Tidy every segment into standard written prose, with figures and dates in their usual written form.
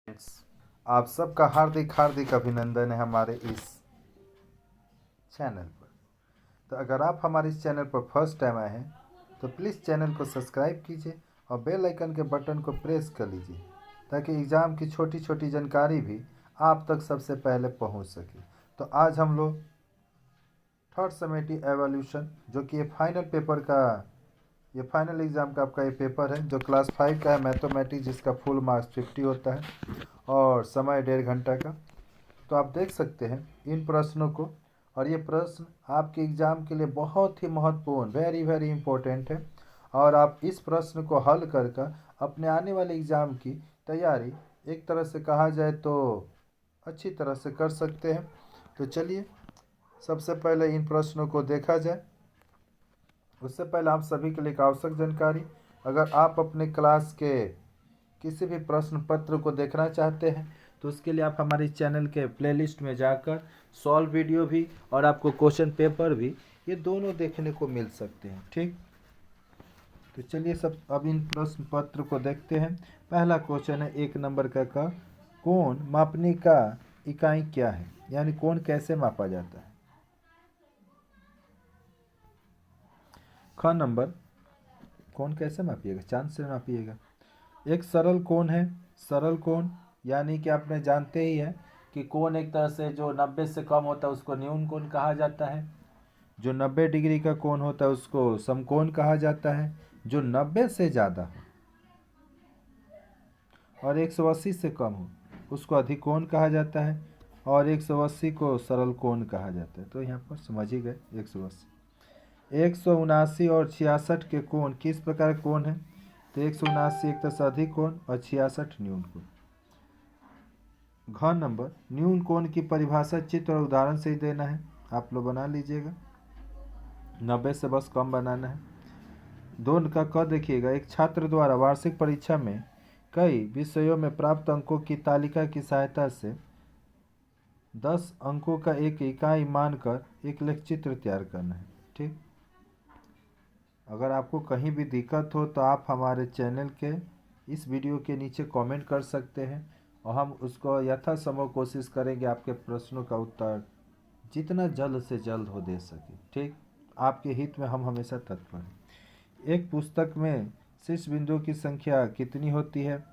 आप सबका हार्दिक हार्दिक अभिनंदन है हमारे इस चैनल पर। तो अगर आप हमारे इस चैनल पर फर्स्ट टाइम आए हैं तो प्लीज़ चैनल को सब्सक्राइब कीजिए और बेल आइकन के बटन को प्रेस कर लीजिए ताकि एग्ज़ाम की छोटी छोटी जानकारी भी आप तक सबसे पहले पहुंच सके। तो आज हम लोग थर्ड समेटिव एवोल्यूशन जो कि ये फाइनल एग्ज़ाम का आपका ये पेपर है जो क्लास 5 का है मैथमेटिक्स, जिसका फुल मार्क्स 50 होता है और समय 1.5 घंटा का। तो आप देख सकते हैं इन प्रश्नों को, और ये प्रश्न आपके एग्ज़ाम के लिए बहुत ही महत्वपूर्ण, वेरी वेरी इंपॉर्टेंट है। और आप इस प्रश्न को हल कर अपने आने वाले एग्ज़ाम की तैयारी एक तरह से कहा जाए तो अच्छी तरह से कर सकते हैं। तो चलिए सबसे पहले इन प्रश्नों को देखा जाए। उससे पहले आप सभी के लिए एक आवश्यक जानकारी, अगर आप अपने क्लास के किसी भी प्रश्न पत्र को देखना चाहते हैं तो उसके लिए आप हमारे चैनल के प्लेलिस्ट में जाकर सॉल्व वीडियो भी और आपको क्वेश्चन पेपर भी, ये दोनों देखने को मिल सकते हैं। ठीक, तो चलिए सब अब इन प्रश्न पत्र को देखते हैं। पहला क्वेश्चन है 1 नंबर का कोण मापने का इकाई क्या है, यानी कोण कैसे मापा जाता है। ख नंबर, कोण कैसे मापिएगा, चांद से मापिएगा। एक सरल कोण है, सरल कोण यानी कि आपने जानते ही है कि कोण एक तरह से जो 90 से कम होता है उसको न्यून कोण कहा जाता है, जो 90 डिग्री का कोण होता है उसको समकोण कहा जाता है, जो 90 से ज़्यादा हो और 180 से कम हो उसको अधिकोण कहा जाता है, और 180 को सरल कोण कहा जाता है। तो यहाँ पर समझ ही गए 180। 179 और 66 के कोण किस प्रकार के कोण है, तो 179 एक तरह से अधिक कोण और 66 न्यून कोण। घ नंबर, न्यून कोण की परिभाषा चित्र और उदाहरण से ही देना है, आप लोग बना लीजिएगा, 90 से बस कम बनाना है। 2 का क देखिएगा, एक छात्र द्वारा वार्षिक परीक्षा में कई विषयों में प्राप्त अंकों की तालिका की सहायता से 10 अंकों का एक इकाई मानकर एक लेखचित्र तैयार करना है। ठीक, अगर आपको कहीं भी दिक्कत हो तो आप हमारे चैनल के इस वीडियो के नीचे कमेंट कर सकते हैं और हम उसको यथासंभव कोशिश करेंगे आपके प्रश्नों का उत्तर जितना जल्द से जल्द हो दे सके। ठीक, आपके हित में हम हमेशा तत्पर हैं। एक पुस्तक में शीर्ष बिंदुओं की संख्या कितनी होती है,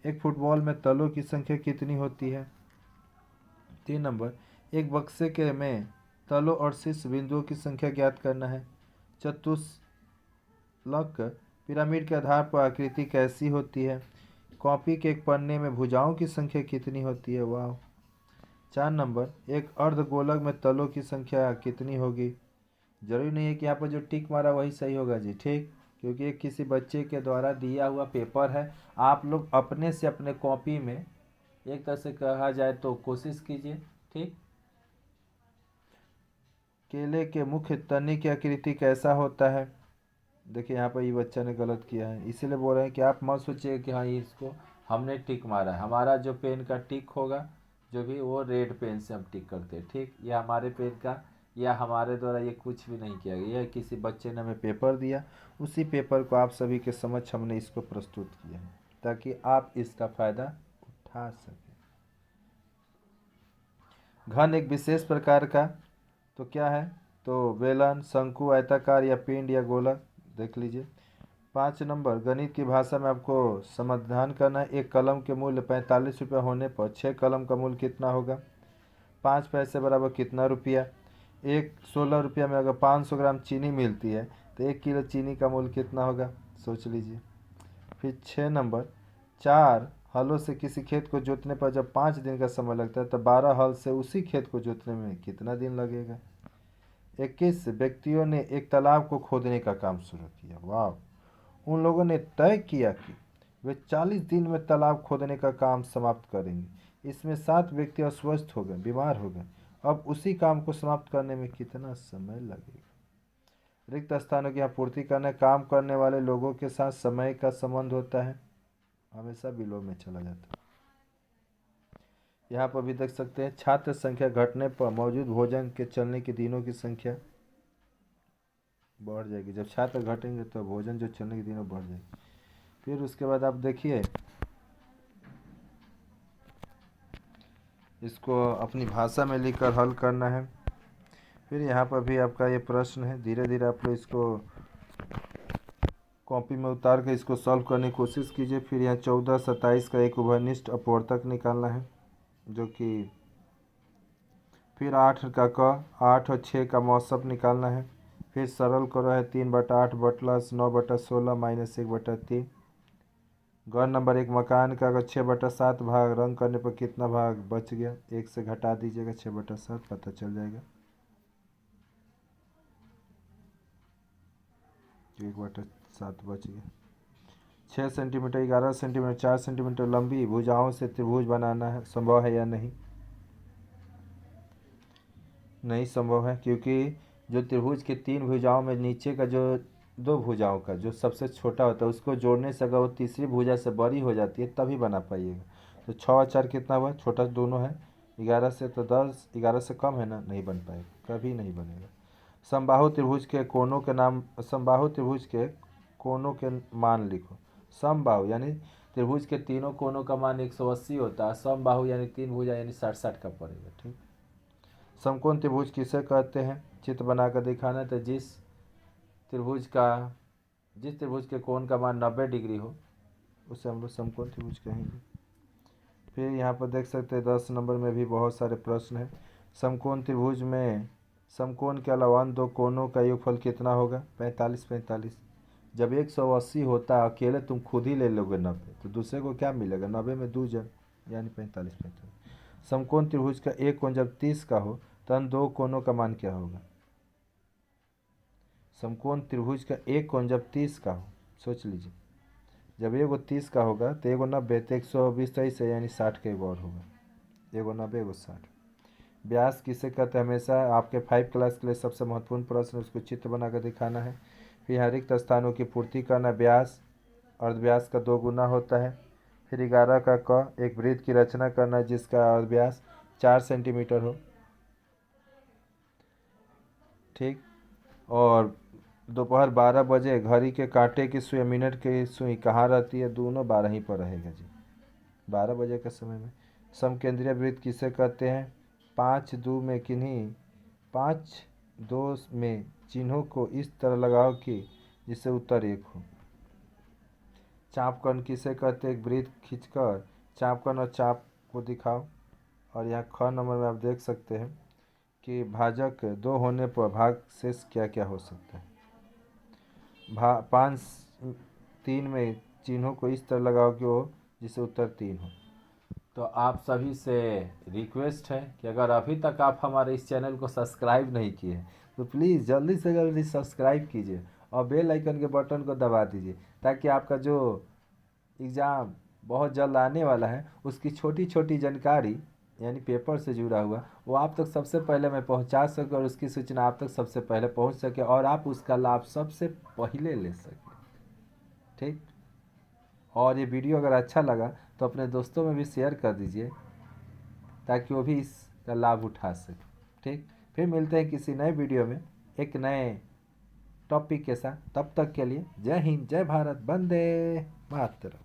एक फुटबॉल में तलों की संख्या कितनी होती है। 3 नंबर, एक बक्से के में तलों और शीर्ष बिंदुओं की संख्या ज्ञात करना है। चतुष्फलक पिरामिड के आधार पर आकृति कैसी होती है। कॉपी के एक पन्ने में भुजाओं की संख्या कितनी होती है। वाह। 4 नंबर, एक अर्धगोलक में तलों की संख्या कितनी होगी। जरूरी नहीं है कि यहाँ पर जो टिक मारा वही सही होगा जी। ठीक, क्योंकि एक किसी बच्चे के द्वारा दिया हुआ पेपर है, आप लोग अपने से अपने कॉपी में एक तरह से कहा जाए तो कोशिश कीजिए। ठीक, केले के मुख्य तने की आकृति कैसा होता है। देखिए यहाँ पर ये बच्चा ने गलत किया है, इसीलिए बोल रहे हैं कि आप मत सोचिए कि हाँ ये इसको हमने टिक मारा है। हमारा जो पेन का टिक होगा जो भी, वो रेड पेन से हम टिक करते हैं। ठीक, या हमारे पेन का या हमारे द्वारा ये कुछ भी नहीं किया गया, यह किसी बच्चे ने हमें पेपर दिया, उसी पेपर को आप सभी के समक्ष हमने इसको प्रस्तुत किया है ताकि आप इसका फ़ायदा उठा सकें। घन एक विशेष प्रकार का तो क्या है, तो बेलन, शंकु, आयताकार या पिंड या गोलक, देख लीजिए। 5 नंबर, गणित की भाषा में आपको समाधान करना है। एक कलम के मूल्य 45 रुपये होने पर 6 कलम का मूल्य कितना होगा। 5 पैसे बराबर कितना रुपया। 16 रुपया में अगर 500 ग्राम चीनी मिलती है तो 1 किलो चीनी का मूल्य कितना होगा, सोच लीजिए। फिर 6 नंबर, 4 हलों से किसी खेत को जोतने पर जब 5 दिन का समय लगता है तो 12 हल से उसी खेत को जोतने में कितना दिन लगेगा। 21 व्यक्तियों ने एक तालाब को खोदने का काम शुरू किया। वाह। उन लोगों ने तय किया कि वे 40 दिन में तालाब खोदने का काम समाप्त करेंगे। इसमें 7 व्यक्ति अस्वस्थ हो गए, बीमार हो गए। अब उसी काम को समाप्त करने में कितना समय लगेगा। रिक्त स्थानों की आपूर्ति करने, काम करने वाले लोगों के साथ समय का संबंध होता है, हमेशा विलोम में चला जाता है। यहाँ पर भी देख सकते हैं, छात्र संख्या घटने पर मौजूद भोजन के चलने के दिनों की संख्या बढ़ जाएगी। जब छात्र घटेंगे तो भोजन जो चलने के दिनों बढ़ जाएगी। फिर उसके बाद आप देखिए इसको अपनी भाषा में लिखकर हल करना है। फिर यहाँ पर भी आपका ये प्रश्न है, धीरे धीरे आप लोग इसको कॉपी में उतार कर इसको सॉल्व करने की कोशिश कीजिए। फिर यहाँ 14, 27 का एक उभयनिष्ठ अपवर्तक निकालना है, जो कि फिर 8 का 8 और 6 का मौसम निकालना है। फिर सरल करो है 3/8 प्लस 9/16 माइनस 1/3। गढ़ नंबर 1 मकान का अगर 6/7 भाग रंग करने पर कितना भाग बच गया, 1 से घटा दीजिएगा 6/7 पता चल जाएगा। 1/7 बच गया। 6 सेंटीमीटर, 11 सेंटीमीटर, 4 सेंटीमीटर लंबी भुजाओं से त्रिभुज बनाना है, संभव है या नहीं? नहीं संभव है, क्योंकि जो त्रिभुज के 3 भुजाओं में नीचे का जो 2 भुजाओं का जो सबसे छोटा होता है उसको जोड़ने से अगर वो तीसरी भुजा से बड़ी हो जाती है तभी बना पाइएगा। तो 6 और 4 कितना हुआ, छोटा दोनों है, 11 से तो 10, 11 से कम है ना, नहीं बन पाएगा, कभी नहीं बनेगा। समबाहु त्रिभुज के कोनों के नाम, समबाहु त्रिभुज के कोनों के मान लिखो। समबाहु यानी त्रिभुज के तीनों कोनों का मान 180 होता है, समबाहु यानी 3 भुजा यानी 60 का पड़ेगा। ठीक। समकोण त्रिभुज किसे कहते हैं, चित्र बनाकर दिखाना। तो जिस त्रिभुज के कोण का मान 90 डिग्री हो उसे हम लोग समकोण त्रिभुज कहेंगे। फिर यहाँ पर देख सकते हैं 10 नंबर में भी बहुत सारे प्रश्न हैं। समकोण त्रिभुज में समकोण के अलावा अन्य 2 कोणों का योगफल कितना होगा, 45 45। जब 180 होता है अकेले तुम खुद ही ले लोगे 90, तो दूसरे को क्या मिलेगा, 90 में 2 जन यानी 45 45। समकोण त्रिभुज का एक कोण जब 30 का हो तो अन्य 2 कोणों का मान क्या होगा। समकोण त्रिभुज का एक कोण जब 30 का हो, सोच लीजिए, जब एगो 30 का होगा तो एगो 90, तो 120 तेईस है यानी 60 का एगो और होगा, एगो 90 एगो 60। व्यास किसे कहते हैं, हमेशा आपके 5 क्लास के लिए सबसे महत्वपूर्ण प्रश्न, उसको चित्र बनाकर दिखाना है। फिर यहाँ रिक्त स्थानों की पूर्ति करना, व्यास अर्धव्यास का 2 गुना होता है। फिर 11 का एक वृत्त की रचना करना जिसका अर्धव्यास 4 सेंटीमीटर हो। ठीक। और दोपहर 12 बजे घड़ी के कांटे की सुई, मिनट की सुई कहाँ रहती है, दोनों 12 ही पर रहेगा जी, 12 बजे के समय में। समकेंद्रीय वृत्त किसे कहते हैं, 5 में चिन्हों को इस तरह लगाओ कि जिससे उत्तर 1 हो। चापकण किसे कहते हैं, एक वृत्त खींचकर चापकण और चाप को दिखाओ। और यहाँ ख नंबर में आप देख सकते हैं कि भाजक 2 होने पर भाग शेष क्या क्या हो सकता है। 3 में चिन्हों को इस तरह लगाओ कि वो जिससे उत्तर 3 हो। तो आप सभी से रिक्वेस्ट है कि अगर अभी तक आप हमारे इस चैनल को सब्सक्राइब नहीं किए तो प्लीज़ जल्दी से जल्दी सब्सक्राइब कीजिए और बेल आइकन के बटन को दबा दीजिए, ताकि आपका जो एग्ज़ाम बहुत जल्द आने वाला है उसकी छोटी छोटी जानकारी यानी पेपर से जुड़ा हुआ वो आप तक सबसे पहले मैं पहुंचा सके और उसकी सूचना आप तक सबसे पहले पहुंच सके और आप उसका लाभ सबसे पहले ले सकें। ठीक। और ये वीडियो अगर अच्छा लगा तो अपने दोस्तों में भी शेयर कर दीजिए ताकि वो भी इसका लाभ उठा सके। ठीक। फिर मिलते हैं किसी नए वीडियो में एक नए टॉपिक के साथ, तब तक के लिए जय हिंद, जय भारत, वंदे मातरम।